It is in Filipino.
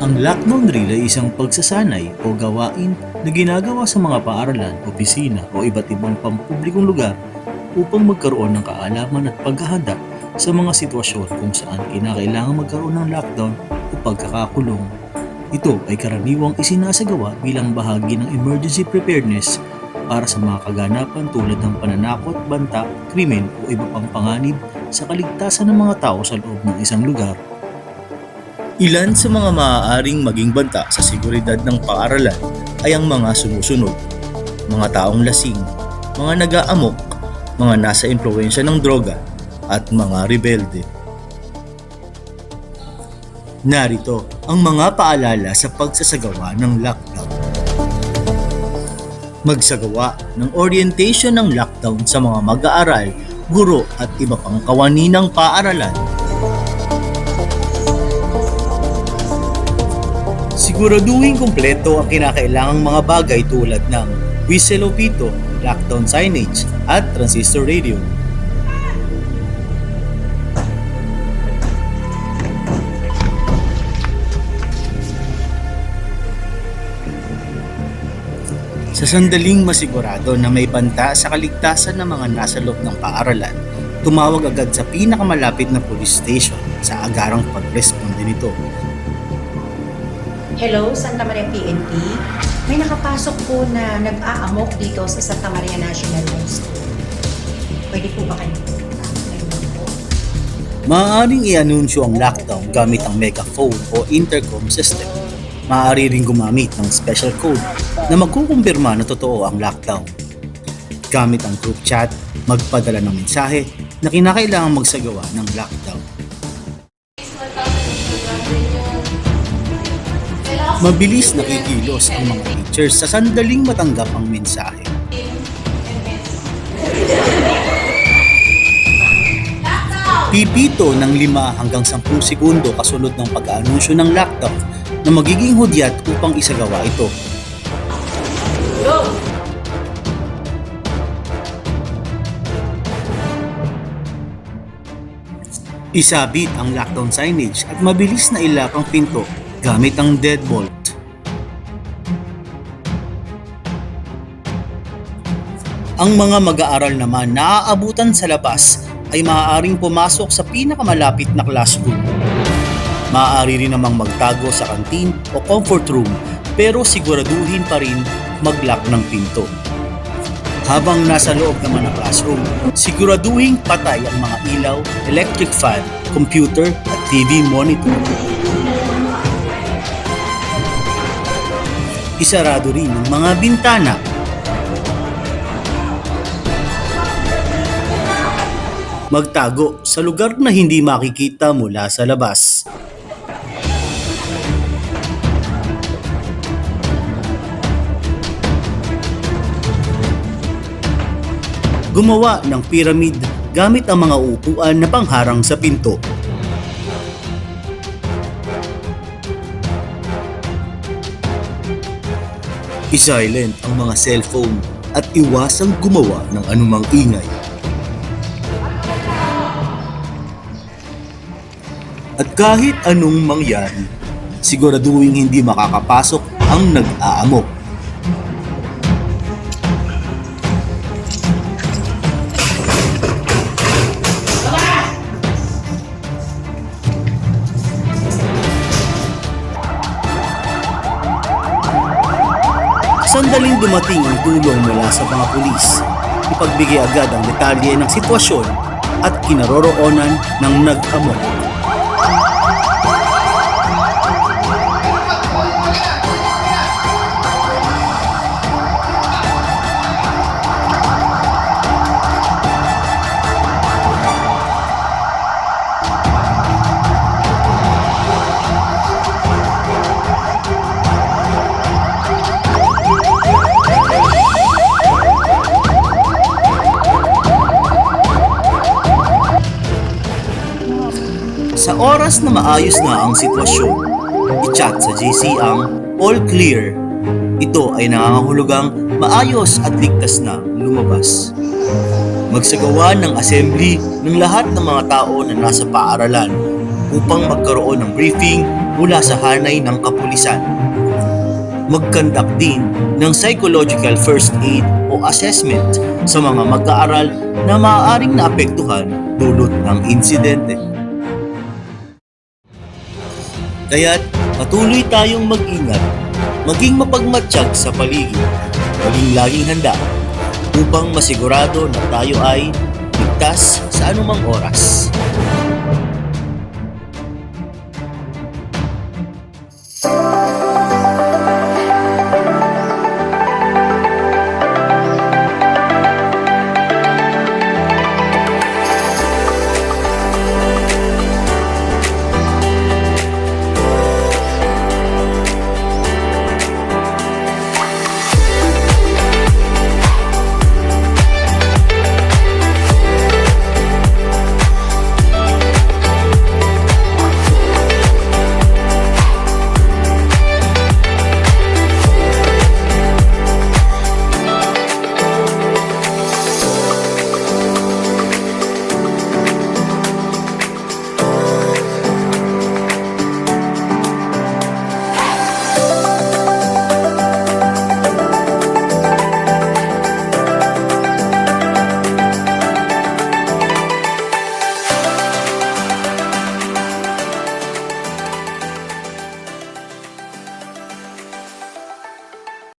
Ang lockdown drill ay isang pagsasanay o gawain na ginagawa sa mga paaralan, opisina o iba't ibang pampublikong lugar upang magkaroon ng kaalaman at paghahanda sa mga sitwasyon kung saan kinakailangan magkaroon ng lockdown o pagkakakulong. Ito ay karaniwang isinasagawa bilang bahagi ng emergency preparedness para sa mga kaganapan tulad ng pananakot, banta, krimen o iba pang panganib sa kaligtasan ng mga tao sa loob ng isang lugar. Ilan sa mga maaaring maging banta sa seguridad ng paaralan ay ang mga sumusunod, mga taong lasing, mga nag-aamok, mga nasa impluwensya ng droga, at mga rebelde. Narito ang mga paalala sa pagsasagawa ng lockdown. Magsagawa ng orientation ng lockdown sa mga mag-aaral, guro at iba pang kawani ng paaralan. Siguraduhin kumpleto ang kinakailangang mga bagay tulad ng whistle o pito, lockdown signage, at transistor radio. Sa sandaling masigurado na may banta sa kaligtasan ng mga nasa loob ng paaralan, tumawag agad sa pinakamalapit na police station sa agarang pag-responde nito. Hello, Santa Maria PNP. May nakapasok po na nag-aamok dito sa Santa Maria National High School. Pwede po ba kayo? Maaaring i-anunsyo ang lockdown gamit ang megaphone o intercom system. Maaari ring gumamit ng special code na magkukumpirma na totoo ang lockdown. Gamit ang group chat, magpadala ng mensahe na kinakailangang magsagawa ng lockdown. Mabilis na kikilos ang mga teachers sa sandaling matanggap ang mensahe. Pipito ng 5 hanggang 10 segundo kasunod ng pag-aanunsyo ng lockdown na magiging hudyat upang isagawa ito. Isabit ang lockdown signage at mabilis na ilak ang pinto gamit ang deadbolt. Ang mga mag-aaral naman na aaabutan sa labas ay maaaring pumasok sa pinakamalapit na classroom. Maaari rin namang magtago sa canteen o comfort room pero siguraduhin pa rin mag-lock ng pinto. Habang nasa loob naman ng classroom, siguraduhin patay ang mga ilaw, electric fan, computer at TV monitor. Isarado rin ang mga bintana. Magtago sa lugar na hindi makikita mula sa labas. Gumawa ng pyramid gamit ang mga upuan na pangharang sa pinto. I-silent ang mga cellphone at iwasang gumawa ng anumang ingay. At kahit anong mangyari, siguraduhin hindi makakapasok ang nag-aamok. Sandaling dumating ang tulong mula sa mga pulis, ipagbigay agad ang detalye ng sitwasyon at kinaroroonan ng nag-amok. Sa oras na maayos na ang sitwasyon, i-chat sa GC ang all clear. Ito ay nangangahulugang maayos at ligtas na lumabas. Magsagawa ng assembly ng lahat ng mga tao na nasa paaralan upang magkaroon ng briefing mula sa hanay ng kapulisan. Mag-conduct din ng psychological first aid o assessment sa mga mag-aaral na maaaring naapektuhan dulot ng insidente. Kaya't patuloy tayong mag-ingat, maging mapagmatsyag sa paligid, maging laging handa upang masigurado na tayo ay ligtas sa anumang oras.